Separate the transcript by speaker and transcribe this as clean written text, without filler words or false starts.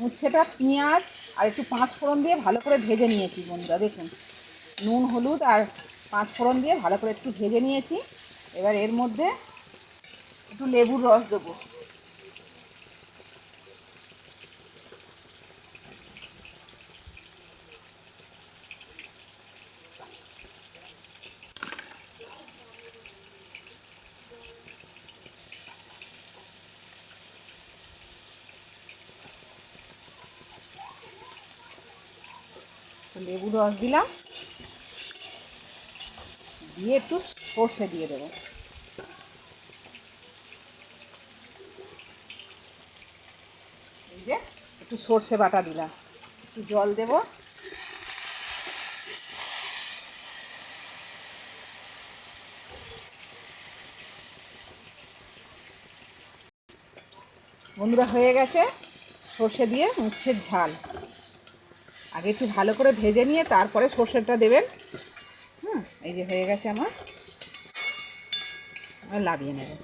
Speaker 1: উচ্ছেটা পেঁয়াজ আর একটু 5 ফোড়ন দিয়ে ভালো করে ভেজে নিয়েছি বন্ধুরা। দেখুন নুন হলুদ আর 5 ফোড়ন দিয়ে ভালো করে একটু ভেজে নিয়েছি। এবার এর মধ্যে একটু লেবুর রস দেবো। লেবুর রস দিলাম, দিয়ে একটু সর্ষে দিয়ে দেবো। এই যে একটু সর্ষে বাটা দিলাম, একটু জল দেব। বন্ধুরা হয়ে গেছে সর্ষে দিয়ে উচ্ছের ঝাল। আগে একটু ভালো করে ভেজে নিয়ে তারপরে সর্ষেটা দেবেন। এই যে হয়ে গেছে আমার, লাভিয়ে নেবেন।